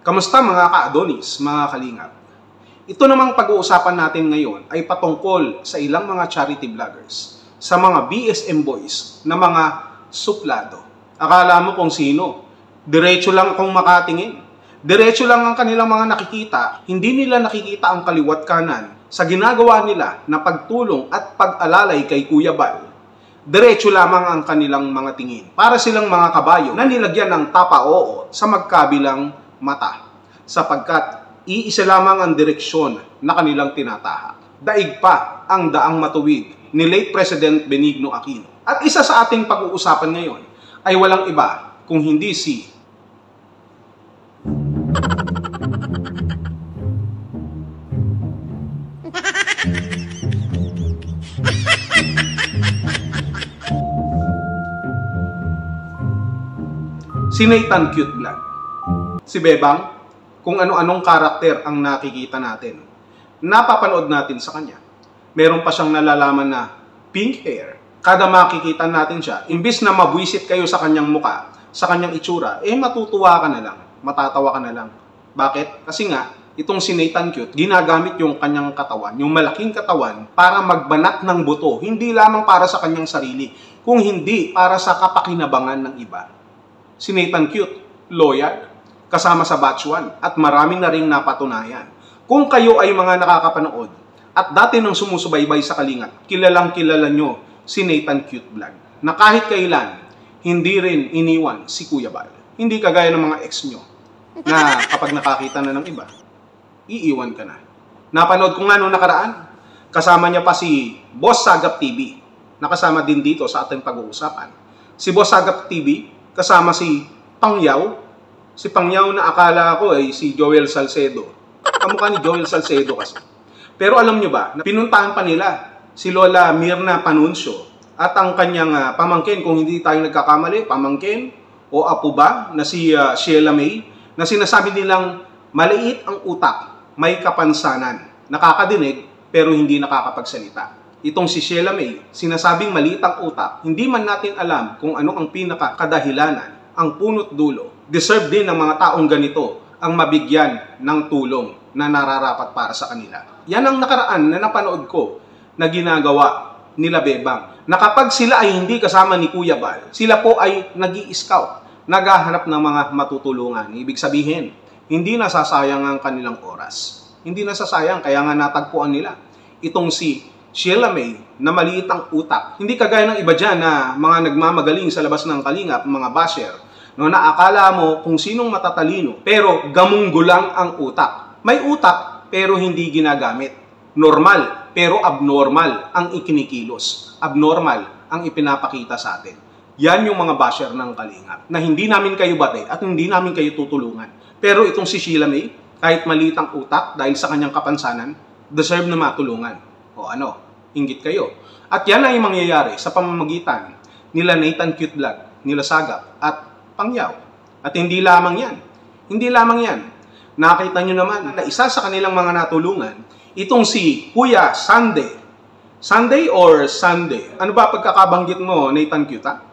Kamusta mga ka-Adonis, mga kalingap? Ito namang pag-uusapan natin ngayon ay patungkol sa ilang mga charity vloggers, sa mga BSM boys na mga suplado. Akala mo kung sino? Diretso lang kung makatingin. Diretso lang ang kanilang mga nakikita, hindi nila nakikita ang kaliwat kanan sa ginagawa nila na pagtulong at pag-alalay kay Kuya Bal. Diretso lamang ang kanilang mga tingin. Para silang mga kabayo na nilagyan ng tapa-oo sa magkabilang mata, sapagkat iisa lamang ang direksyon na kanilang tinatahak. Daig pa ang daang matuwid ni late President Benigno Aquino. At isa sa ating pag-uusapan ngayon ay walang iba kung hindi si Nathan Cute Vlog. Si Bebang, kung ano-anong karakter ang nakikita natin, napapanood natin sa kanya. Meron pa siyang nalalaman na pink hair. Kada makikita natin siya, imbis na mabwisit kayo sa kanyang muka, sa kanyang itsura, matutuwa ka na lang, matatawa ka na lang. Bakit? Kasi nga, itong si Nathan Cute, ginagamit yung kanyang katawan, yung malaking katawan, para magbanat ng buto, hindi lamang para sa kanyang sarili, kung hindi para sa kapakinabangan ng iba. Si Nathan Cute, loyal, kasama sa batch 1 at marami na ring napatunayan. Kung kayo ay mga nakakapanood at dati nang sumusubaybay sa Kalingap, kilalang kilala nyo si Nathan Cute Vlog na kahit kailan hindi rin iniwan si Kuya Bal. Hindi kagaya ng mga ex nyo na kapag nakakita na ng iba, iiwan ka na. Napanood ko nga noong nakaraan, kasama niya pa si Boss Sagap TV, nakasama din dito sa ating pag-uusapan. Si Boss Sagap TV, kasama si Pangyaw. Si Pangyaw na akala ko ay si Joel Salcedo. Kamukha ni Joel Salcedo kasi. Pero alam nyo ba, na pinuntahan pa nila si Lola Mirna Panuncio at ang kanyang pamangkin, kung hindi tayo nagkakamali, pamangkin o apo ba, na si Sheila May, na sinasabi nilang maliit ang utak, may kapansanan, nakakadinig pero hindi nakakapagsalita. Itong si Sheila May, sinasabing maliit ang utak, hindi man natin alam kung ano ang pinakakadahilanan, ang punot dulo. Deserve din ng mga taong ganito ang mabigyan ng tulong na nararapat para sa kanila. Yan ang nakaraan na napanood ko na ginagawa nila Bebang. Na kapag sila ay hindi kasama ni Kuya Bal, sila po ay nag-i-scout, naghahanap ng mga matutulungan. Ibig sabihin, hindi nasasayang ang kanilang oras. Hindi nasasayang, kaya nga natagpuan nila itong si Sheila May na maliit ang utak. Hindi kagaya ng iba dyan na mga nagmamagaling sa labas ng Kalingap, mga basher, no, na akala mo kung sinong matatalino, pero gamunggo lang ang utak. May utak, pero hindi ginagamit. Normal, pero abnormal ang ikinikilos. Abnormal ang ipinapakita sa atin. Yan yung mga basher ng Kalingap, na hindi namin kayo bate at hindi namin kayo tutulungan. Pero itong si Sheila May, kahit maliit ang utak dahil sa kanyang kapansanan, deserve na matulungan. O ano, inggit kayo. At yan ay mangyayari sa pamamagitan nila Nathan Cute Vlog, nila Sagap at Pangyaw. At hindi lamang yan. Hindi lamang yan. Nakita nyo naman na isa sa kanilang mga natulungan, itong si Kuya Sunday. Sunday or Sunday? Ano ba pagkakabanggit mo, Nathan Cute, ha?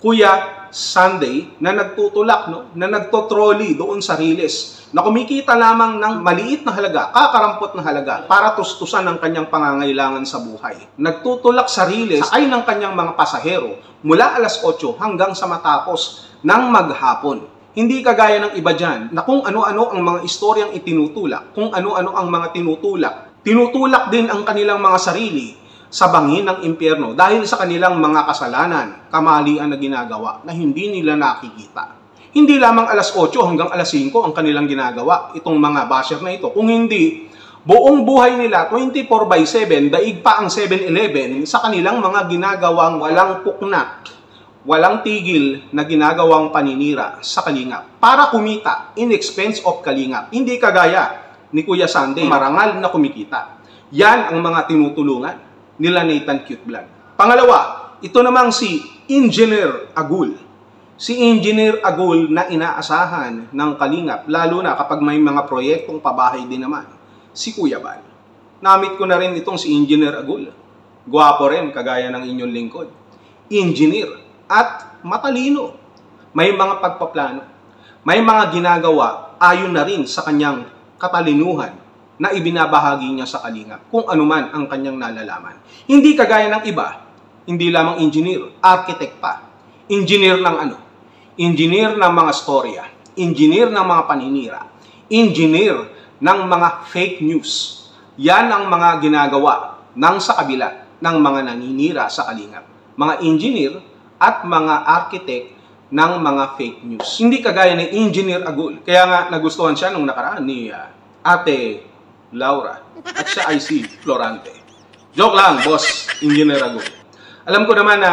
Kuya Sunday na nagtutulak, no? Na nagtotrolley doon sa Riles, na kumikita lamang ng maliit na halaga, kakarampot na halaga, para tustusan ang kanyang pangangailangan sa buhay. Nagtutulak sa Riles, sakay ng kanyang mga pasahero mula alas 8 hanggang sa matapos ng maghapon. Hindi kagaya ng iba dyan na kung ano-ano ang mga istoryang itinutulak, kung ano-ano ang mga tinutulak. Tinutulak din ang kanilang mga sarili sa bangin ng impyerno dahil sa kanilang mga kasalanan, kamalian na ginagawa na hindi nila nakikita. Hindi lamang alas 8 hanggang alas 5 ang kanilang ginagawa, itong mga basher na ito. Kung hindi, buong buhay nila, 24/7, daig pa ang 7-Eleven sa kanilang mga ginagawang walang puknat, walang tigil na ginagawang paninira sa Kalingap para kumita in expense of Kalingap. Hindi kagaya ni Kuya Sunday, marangal na kumikita. Yan ang mga tinutulungan nila Nathan Cute Vlog. Pangalawa, ito namang si Engineer Agul. Si Engineer Agul na inaasahan ng Kalingap, lalo na kapag may mga proyektong pabahay din naman, si Kuya Bal. Namit ko na rin itong si Engineer Agul. Gwapo rin, kagaya ng inyong lingkod. Engineer at matalino. May mga pagpaplano. May mga ginagawa ayon na rin sa kanyang katalinuhan na ibinabahagi niya sa Kalingap kung anuman ang kanyang nalalaman. Hindi kagaya ng iba, hindi lamang engineer, architect pa. Engineer ng ano? Engineer ng mga storya, engineer ng mga paninira, engineer ng mga fake news. Yan ang mga ginagawa ng sa kabila ng mga naninira sa Kalingap. Mga engineer at mga architect ng mga fake news. Hindi kagaya ni Engineer Agul. Kaya nga nagustuhan siya nung nakaraan ni Ate Laura at siya ay si Florante. Joke lang, boss, Engineer Agul. Alam ko naman na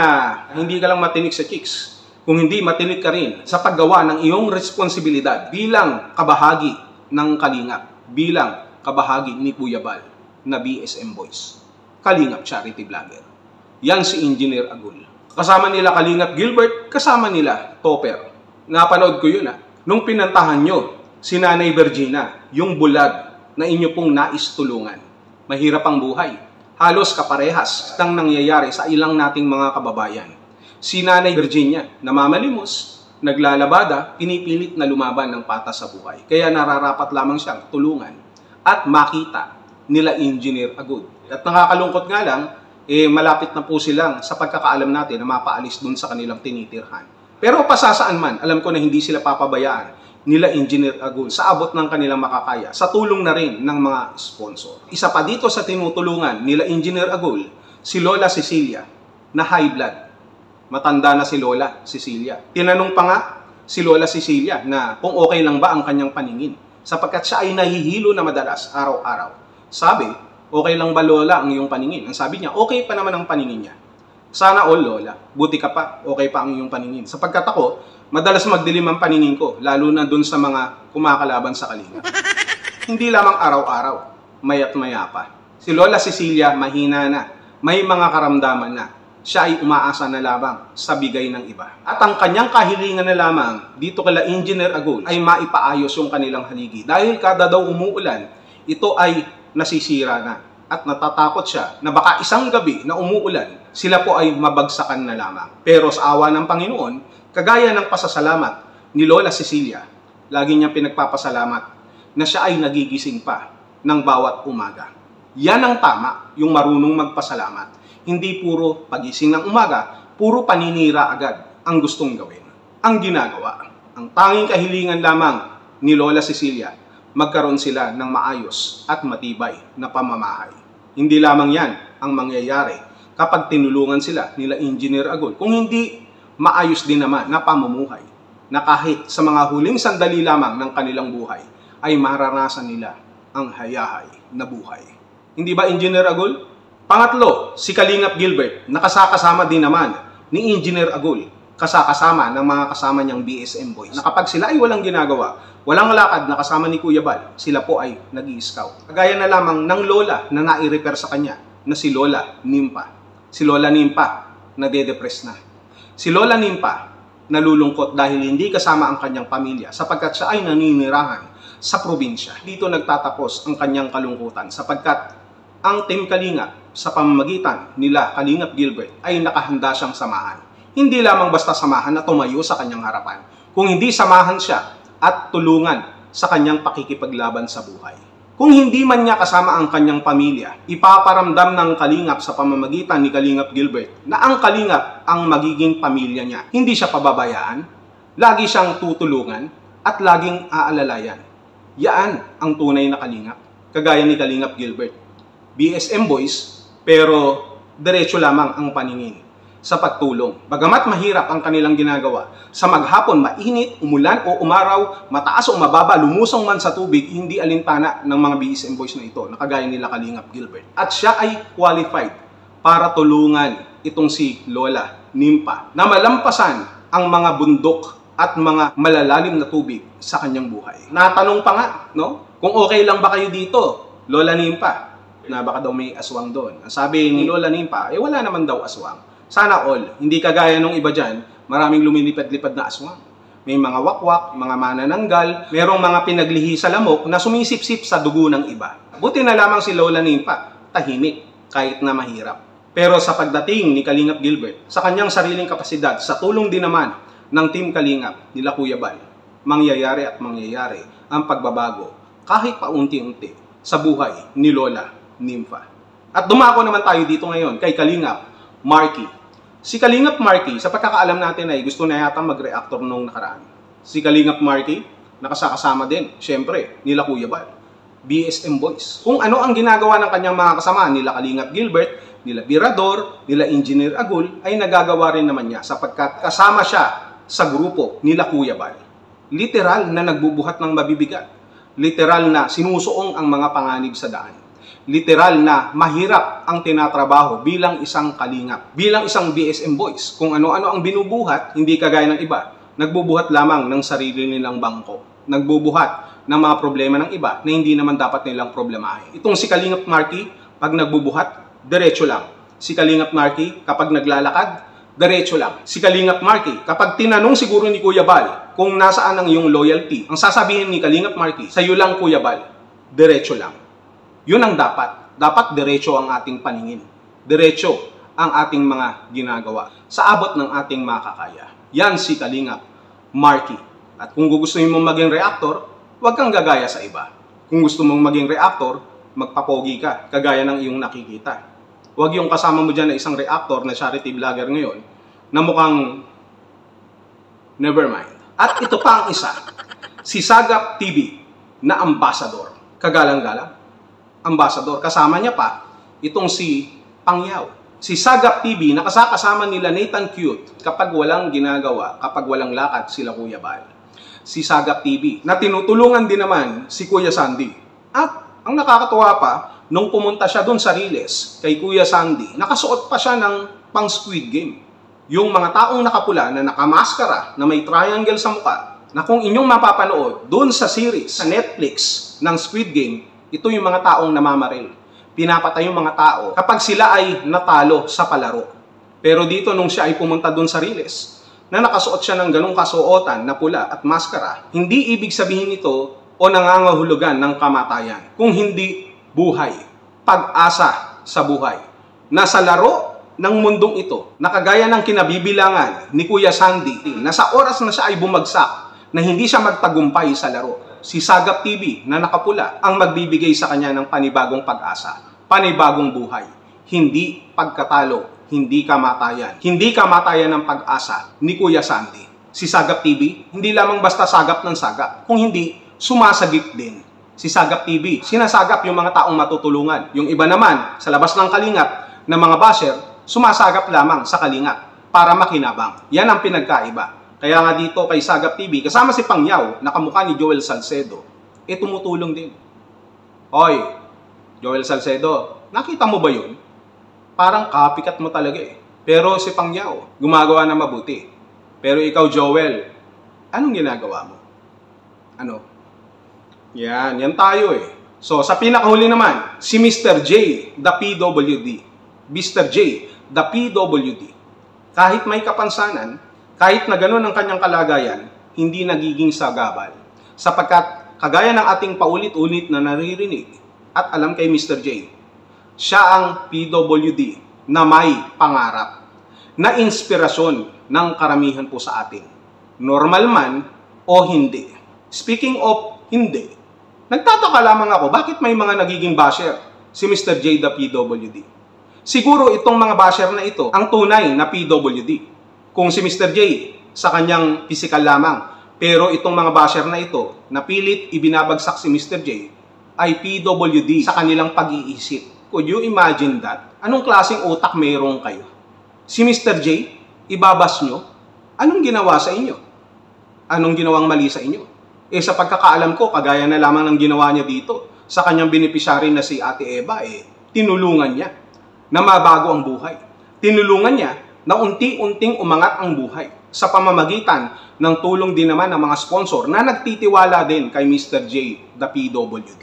hindi ka lang matinik sa chicks. Kung hindi, matinik ka rin sa paggawa ng iyong responsibilidad bilang kabahagi ng Kalingap, bilang kabahagi ni Kuya Bal na BSM Boys. Kalingap Charity Vlogger. Yan si Engineer Agul. Kasama nila Kalingap Gilbert, kasama nila Topper. Napanood ko yun nung pinantahan nyo si Nanay Virginia, yung bulag na inyo pong nais tulungan. Mahirap ang buhay. Halos kaparehas ng nangyayari sa ilang nating mga kababayan. Si Nanay Virginia, namamalimos, naglalabada, pinipilit na lumaban ng patas sa buhay. Kaya nararapat lamang siyang tulungan at makita nila Engineer Agul. At nakakalungkot nga lang, malapit na po silang sa pagkakaalam natin na mapaalis dun sa kanilang tinitirhan. Pero pasasaan man, alam ko na hindi sila papabayaan nila Engineer Agul sa abot ng kanilang makakaya, sa tulong na rin ng mga sponsor. Isa pa dito sa tinutulungan nila Engineer Agul, si Lola Cecilia na high blood. Matanda na si Lola Cecilia. Tinanong pa nga si Lola Cecilia na kung okay lang ba ang kanyang paningin sapagkat siya ay nahihilo na madalas araw-araw. Sabi, okay lang ba Lola ang iyong paningin? Ang sabi niya, okay pa naman ang paningin niya. Sana all Lola, buti ka pa, okay pa ang iyong paningin. Sapagkat ako, madalas magdilim ang paningin ko, lalo na dun sa mga kumakalaban sa Kalingap. Hindi lamang araw-araw, mayat maya pa. Si Lola Cecilia mahina na, may mga karamdaman na. Siya ay umaasa na lamang sa bigay ng iba. At ang kanyang kahilingan na lamang dito kala Engineer Agul ay maipaayos yung kanilang haligi. Dahil kada daw umuulan, ito ay nasisira na. At natatakot siya na baka isang gabi na umuulan, sila po ay mabagsakan na lamang. Pero sa awa ng Panginoon, kagaya ng pasasalamat ni Lola Cecilia, lagi niyang pinagpapasalamat na siya ay nagigising pa ng bawat umaga. Yan ang tama, yung marunong magpasalamat. Hindi puro pagising ng umaga, puro paninira agad ang gustong gawin. Ang ginagawa, ang tanging kahilingan lamang ni Lola Cecilia, magkaroon sila ng maayos at matibay na pamamahay. Hindi lamang yan ang mangyayari kapag tinulungan sila nila Engineer Agul. Kung hindi, maayos din naman na pamumuhay na kahit sa mga huling sandali lamang ng kanilang buhay ay maranasan nila ang hayahay na buhay. Hindi ba Engineer Agul? Pangatlo, si Kalingap Gilbert, nakasakasama din naman ni Engineer Agul, kasakasama ng mga kasama niyang BSM Boys. Na kapag sila ay walang ginagawa, walang lakad na kasama ni Kuya Bal, sila po ay nag-i-scout. Kagaya na lamang ng lola na nai-repair sa kanya, na si Lola Nimpa. Si Lola Nimpa, nade-depress na. Si Lola Nimpa, nalulungkot dahil hindi kasama ang kanyang pamilya sapagkat siya ay naninirahan sa probinsya. Dito nagtatapos ang kanyang kalungkutan sapagkat ang Team Kalingap sa pamamagitan nila Kalingap Gilbert ay nakahanda siyang samahan. Hindi lamang basta samahan na tumayo sa kanyang harapan, kung hindi samahan siya at tulungan sa kanyang pakikipaglaban sa buhay. Kung hindi man niya kasama ang kanyang pamilya, ipaparamdam ng Kalingap sa pamamagitan ni Kalingap Gilbert na ang Kalingap ang magiging pamilya niya. Hindi siya pababayaan, lagi siyang tutulungan at laging aalalayan. Yaan ang tunay na Kalingap, kagaya ni Kalingap Gilbert. BSM Boys, pero diretso lamang ang paningin sa pagtulong. Bagamat mahirap ang kanilang ginagawa, sa maghapon, mainit, umulan o umaraw, mataas o mababa, lumusong man sa tubig, hindi alintana ng mga BSM Boys na ito, nakagaya nila Kalingap Gilbert. At siya ay qualified para tulungan itong si Lola Nimpa na malampasan ang mga bundok at mga malalalim na tubig sa kanyang buhay. Natanong pa nga, no? Kung okay lang ba kayo dito, Lola Nimpa? Na baka daw may aswang doon. Sabi ni Lola Nimpa, wala naman daw aswang. Sana all. Hindi kagaya nung iba dyan, maraming lumilipad-lipad na aswang. May mga wakwak, mga manananggal, merong mga pinaglihi sa lamok na sumisip-sip sa dugo ng iba. Buti na lamang si Lola Nimpa, tahimik, kahit na mahirap. Pero sa pagdating ni Kalingap Gilbert, sa kanyang sariling kapasidad, sa tulong din naman ng Team Kalingap nila Kuya Bal, mangyayari at mangyayari ang pagbabago kahit paunti-unti sa buhay ni Lola Nympha. At dumako naman tayo dito ngayon kay Kalingap Marky. Si Kalingap Marky, sa pagkakaalam natin ay gusto na yata mag-reactor nung nakaraan. Si Kalingap Marky, nakasakasama din, syempre, nila Kuya Bal, BSM Boys. Kung ano ang ginagawa ng kanyang mga kasama, nila Kalingap Gilbert, nila Virador, nila Engineer Agul, ay nagagawa rin naman niya sapagkat kasama siya sa grupo nila Kuya Bal. Literal na nagbubuhat ng mabibigat. Literal na sinusuong ang mga panganib sa daan. Literal na mahirap ang tinatrabaho bilang isang kalingap, bilang isang BSM Boys. Kung ano-ano ang binubuhat, hindi kagaya ng iba, nagbubuhat lamang ng sarili nilang bangko. Nagbubuhat ng mga problema ng iba na hindi naman dapat nilang problemahin. Itong si Kalingap Marky, pag nagbubuhat, diretso lang. Si Kalingap Marky, kapag naglalakad, diretso lang. Si Kalingap Marky, kapag tinanong siguro ni Kuya Bal kung nasaan ang iyong loyalty, ang sasabihin ni Kalingap Marky, sa'yo lang Kuya Bal, diretso lang. Yun ang dapat. Dapat diretso ang ating paningin. Diretso ang ating mga ginagawa sa abot ng ating makakaya. Yan si Kalingap Marky. At kung gusto mong maging reactor, huwag kang gagaya sa iba. Kung gusto mong maging reactor, magpapogi ka, kagaya ng iyong nakikita. Huwag yung kasama mo dyan na isang reactor na charity vlogger ngayon na mukhang never mind. At ito pa ang isa, si Sagap TV na ambassador. Kagalang-galang. Ambassador. Kasama niya pa itong si Pangyaw. Si Sagap TV, nakasama nila Nathan Cute kapag walang ginagawa, kapag walang lakad sila Kuya Bal. Si Sagap TV, na tinutulungan din naman si Kuya Sandy. At ang nakakatuwa pa, nung pumunta siya doon sa Riles kay Kuya Sandy, nakasuot pa siya ng pang Squid Game. Yung mga taong nakapula na nakamaskara na may triangle sa mukha, na kung inyong mapapanood doon sa series, sa Netflix ng Squid Game, ito yung mga taong namamaril. Pinapatay yung mga tao kapag sila ay natalo sa palaro. Pero dito nung siya ay pumunta doon sa Riles, na nakasuot siya ng ganong kasuotan na pula at maskara, hindi ibig sabihin ito o nangangahulugan ng kamatayan. Kung hindi buhay, pag-asa sa buhay. Nasa laro ng mundong ito, nakagaya ng kinabibilangan ni Kuya Sandy, na sa oras na siya ay bumagsak, na hindi siya magtagumpay sa laro. Si Sagap TV na nakapula ang magbibigay sa kanya ng panibagong pag-asa, panibagong buhay. Hindi pagkatalo, hindi kamatayan. Hindi kamatayan ng pag-asa ni Kuya Sandy. Si Sagap TV, hindi lamang basta sagap ng sagap, kung hindi, sumasagip din. Si Sagap TV, sinasagap yung mga taong matutulungan. Yung iba naman, sa labas ng kalingap na mga basher, sumasagap lamang sa kalingap para makinabang. Yan ang pinagkaiba. Kaya nga dito kay Sagap TV, kasama si Pangyaw, na kamukha ni Joel Salcedo, tumutulong din. Hoy, Joel Salcedo, nakita mo ba yun? Parang copycat mo talaga eh. Pero si Pangyaw, gumagawa na mabuti. Pero ikaw, Joel, anong ginagawa mo? Ano? Yan tayo eh. So, sa pinakahuli naman, si Mr. J, the PWD. Mr. J, the PWD. Kahit may kapansanan, kahit na gano'n ang kanyang kalagayan, hindi nagiging sagabal. Sapagkat kagaya ng ating paulit-ulit na naririnig at alam kay Mr. J, siya ang PWD na may pangarap, na inspirasyon ng karamihan po sa atin. Normal man o hindi. Speaking of hindi, nagtataka lamang ako bakit may mga nagiging basher si Mr. J the PWD. Siguro itong mga basher na ito ang tunay na PWD. Kung si Mr. J sa kanyang physical lamang, pero itong mga basher na ito, na pilit ibinabagsak si Mr. J, ay PWD sa kanilang pag-iisip. Could you imagine that? Anong klaseng utak mayroong kayo? Si Mr. J, ibabas nyo, anong ginawa sa inyo? Anong ginawang mali sa inyo? Sa pagkakaalam ko, kagaya na lamang ng ginawa niya dito, sa kanyang beneficiary na si Ate Eva, tinulungan niya na mabago ang buhay. Tinulungan niya na unti-unting umangat ang buhay sa pamamagitan ng tulong din naman ng mga sponsor na nagtitiwala din kay Mr. J, the PWD.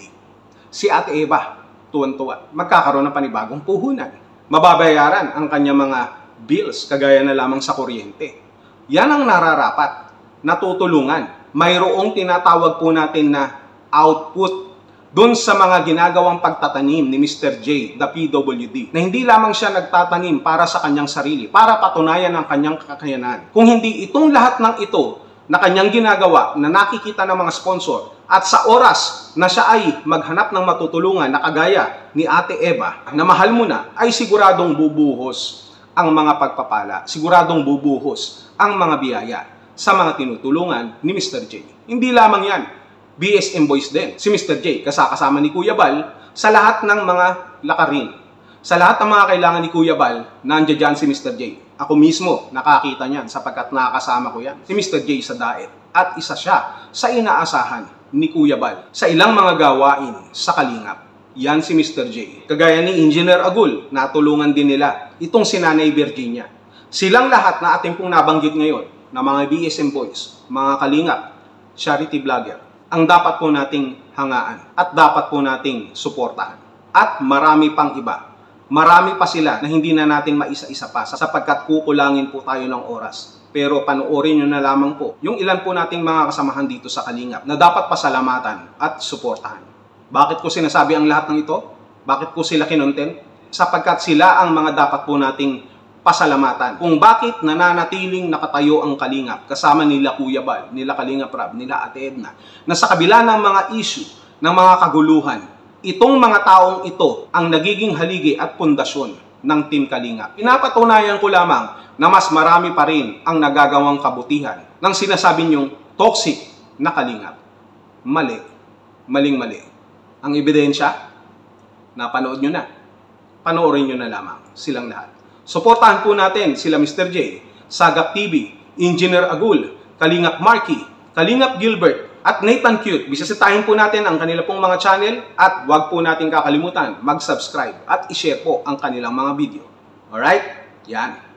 Si Ate Eva, tuwan-tuwa, magkakaroon ng panibagong puhunan. Mababayaran ang kanyang mga bills, kagaya na lamang sa kuryente. Yan ang nararapat, natutulungan. Mayroong tinatawag po natin na output doon sa mga ginagawang pagtatanim ni Mr. J, the PWD, na hindi lamang siya nagtatanim para sa kanyang sarili, para patunayan ang kanyang kakayanan. Kung hindi itong lahat ng ito na kanyang ginagawa na nakikita ng mga sponsor at sa oras na siya ay maghanap ng matutulungan na kagaya ni Ate Eva na mahal mo na, ay siguradong bubuhos ang mga pagpapala, siguradong bubuhos ang mga biyaya sa mga tinutulungan ni Mr. J. Hindi lamang yan, BSM Boys din. Si Mr. J, kasama ni Kuya Bal sa lahat ng mga lakarin. Sa lahat ng mga kailangan ni Kuya Bal, nandiyan dyan si Mr. J. Ako mismo nakakita niyan sapagkat nakakasama ko yan. Si Mr. J sa Daet. At isa siya sa inaasahan ni Kuya Bal sa ilang mga gawain sa Kalingap. Yan si Mr. J. Kagaya ni Engineer Agul, natulungan din nila itong si Nanay Virginia. Silang lahat na ating pong nabanggit ngayon na mga BSM Boys, mga Kalingap, charity vlogger, ang dapat po nating hangaan at dapat po nating suportahan. At marami pang iba. Marami pa sila na hindi na natin maisa-isa pa sapagkat kukulangin po tayo ng oras. Pero panoorin nyo na lamang po yung ilan po nating mga kasamahan dito sa Kalingap na dapat pasalamatan at suportahan. Bakit ko sinasabi ang lahat ng ito? Bakit ko sila kinontent? Sapagkat sila ang mga dapat po nating pasalamatan. Kung bakit nananatiling nakatayo ang Kalingap kasama nila Kuya Bal, nila Kalingap Rab, nila Ate Edna, na sa kabila ng mga issue, ng mga kaguluhan, itong mga taong ito ang nagiging haligi at pundasyon ng Team Kalingap. Pinapatunayan ko lamang na mas marami pa rin ang nagagawang kabutihan ng sinasabi niyong toxic na Kalingap. Mali. Maling-mali. Ang ebidensya, napanood nyo na. Panoorin nyo na lamang silang lahat. Suportahan po natin sila Mr. J, Sagap TV, Engineer Agul, Kalingap Marky, Kalingap Gilbert, at Nathan Cute. Bisisitahin po natin ang kanila pong mga channel at huwag po natin kakalimutan mag-subscribe at i-share po ang kanilang mga video. Alright? Yan.